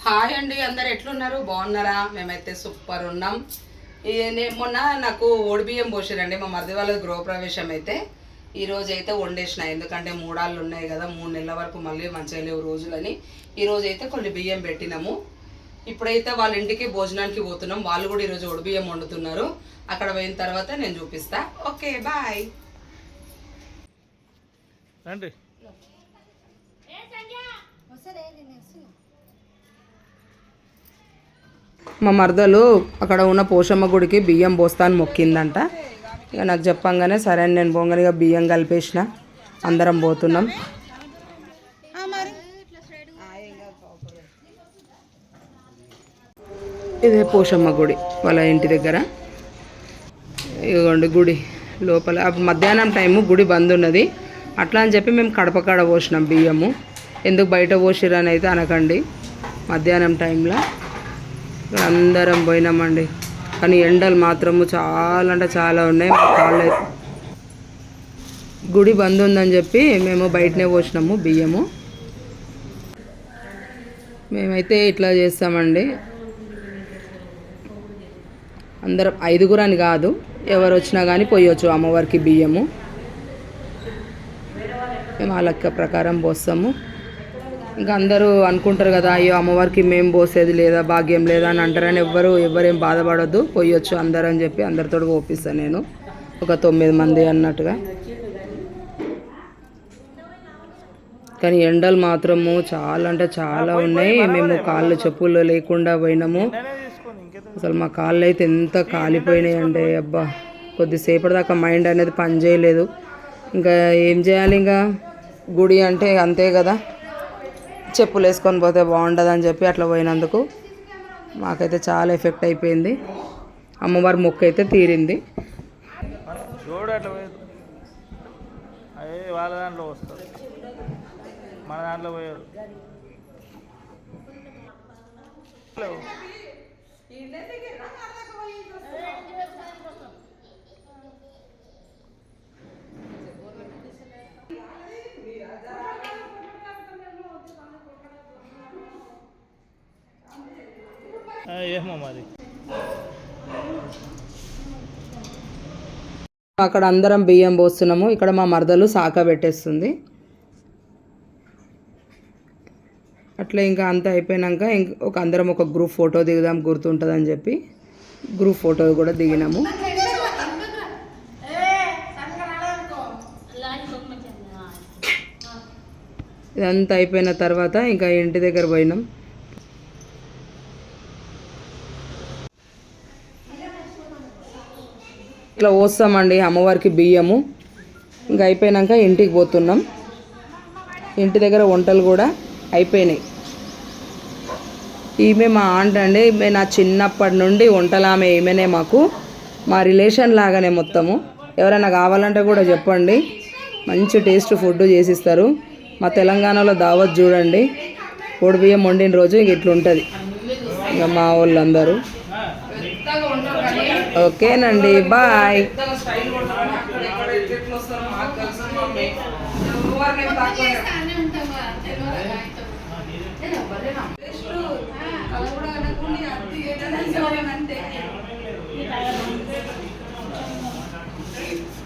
Hi అండి, అందరు ఎట్లున్నారు? బాగున్నారా? మేమైతే సూపర్ ఉన్నాం. మొన్న నాకు ఓడిబియ్యం పోసిరండి మా మరిది వాళ్ళ గృహప్రవేశం అయితే. ఈరోజు అయితే వండేసిన, ఎందుకంటే మూడాళ్ళు ఉన్నాయి కదా, 3 నెలల వరకు మళ్ళీ మంచిగా లేవు రోజులని. ఈరోజు అయితే కొన్ని బియ్యం పెట్టినాము. ఇప్పుడైతే వాళ్ళ ఇంటికి భోజనానికి పోతున్నాం. వాళ్ళు కూడా ఈరోజు ఓడిబియ్యం వండుతున్నారు. అక్కడ పోయిన తర్వాత నేను చూపిస్తా. Okay, bye. మా మరదలు అక్కడ ఉన్న పోషమ్మ గుడికి బియ్యం పోస్తాను మొక్కిందంట. ఇక నాకు చెప్పంగానే సరే అని నేను బొంగనిగా బియ్యం కలిపేసిన. అందరం పోతున్నాం. ఇదే పోషమ్మ గుడి వాళ్ళ ఇంటి దగ్గర. ఇదిగోండి గుడి లోపల. మధ్యాహ్నం టైము గుడి బంద్ ఉన్నది. అట్లా అని చెప్పి మేము కడపకాడ పోసినాం బియ్యము. ఎందుకు బయట పోసిరని అయితే అనకండి. మధ్యాహ్నం టైంలో అందరం పోయినామండి. కానీ ఎండలు మాత్రము చాలా అంటే చాలా ఉన్నాయి. కాళ్ళు గుడి బంద్ ఉందని చెప్పి మేము బయటనే పోసినాము బియ్యము. మేమైతే ఇట్లా చేస్తామండి. అందరం 5 అని కాదు, ఎవరు వచ్చినా కానీ పోయొచ్చు అమ్మవారికి బియ్యము. మేము ఆ లెక్క ప్రకారం పోస్తాము. ఇంకా అందరూ అనుకుంటారు కదా, అయ్యో అమ్మవారికి మేము పోసేది లేదా, భాగ్యం లేదా అని అంటారని ఎవరేం బాధపడొద్దు, పోయొచ్చు అందరూ అని చెప్పి అందరితో పోపిస్తాను నేను. ఒక 9 మంది అన్నట్టుగా. కానీ ఎండలు మాత్రము చాలా అంటే చాలా ఉన్నాయి. మేము కాళ్ళు చెప్పులు లేకుండా పోయినాము. అసలు మా కాళ్ళు అయితే ఎంత కాలిపోయినాయి అంటే అబ్బా, కొద్దిసేపటి దాకా మైండ్ అనేది పని చేయలేదు. ఇంకా ఏం చేయాలి, ఇంకా గుడి అంటే అంతే కదా, చెప్పులు వేసుకొని పోతే బాగుంటుందని చెప్పి అట్లా పోయినందుకు మాకైతే చాలా ఎఫెక్ట్ అయిపోయింది. అమ్మవారి మొక్కు అయితే తీరింది. వాళ్ళ దాంట్లో వస్తారు, మన దాంట్లో పోయారు. ఏమో మరి. అక్కడ అందరం బియ్యం పోస్తున్నాము. ఇక్కడ మా మరదలు సాక పెట్టేస్తుంది. అట్లా ఇంకా అంతా అయిపోయినాక అందరం ఒక గ్రూప్ ఫోటో దిగుదాం గుర్తుంటుందని చెప్పి గ్రూప్ ఫోటో కూడా దిగినాము. ఇదంతా అయిపోయిన తర్వాత ఇంకా ఇంటి దగ్గర పోయినాం. ఇట్లా పోస్తామండి అమ్మవారికి బియ్యము. ఇంకా అయిపోయినాక ఇంటికి పోతున్నాం. ఇంటి దగ్గర వంటలు కూడా అయిపోయినాయి. ఈమె మా ఆంట్ అండి. నా చిన్నప్పటి నుండి వంటలామె ఈమెనే మాకు, మా రిలేషన్ లాగానే మొత్తము. ఎవరైనా కావాలంటే కూడా చెప్పండి, మంచి టేస్ట్ ఫుడ్ చేసిస్తారు. మా తెలంగాణలో దావత్ చూడండి, బియ్యం వండిన రోజు ఇంక ఇట్లుంటుంది. ఇంకా మా వాళ్ళందరూ ఓకేనండి, బాయ్.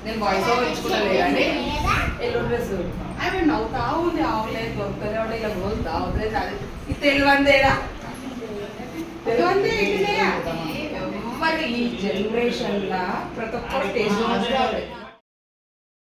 నేను వాయిస్ ఓవర్ ఇచ్చుకోలేదండి. ఎల్లో డ్రెస్ అవి నవ్వుతా ఉంది. ఆవులేదు దొరుకుతూనే ఉండే, ఇలా రోజు దావట్లేదు. అది ఇది తెలివందేరా, తెలివందే. ఎవరి ఈ జనరేషన్లో ప్రతి ఒక్కరు టేస్ట్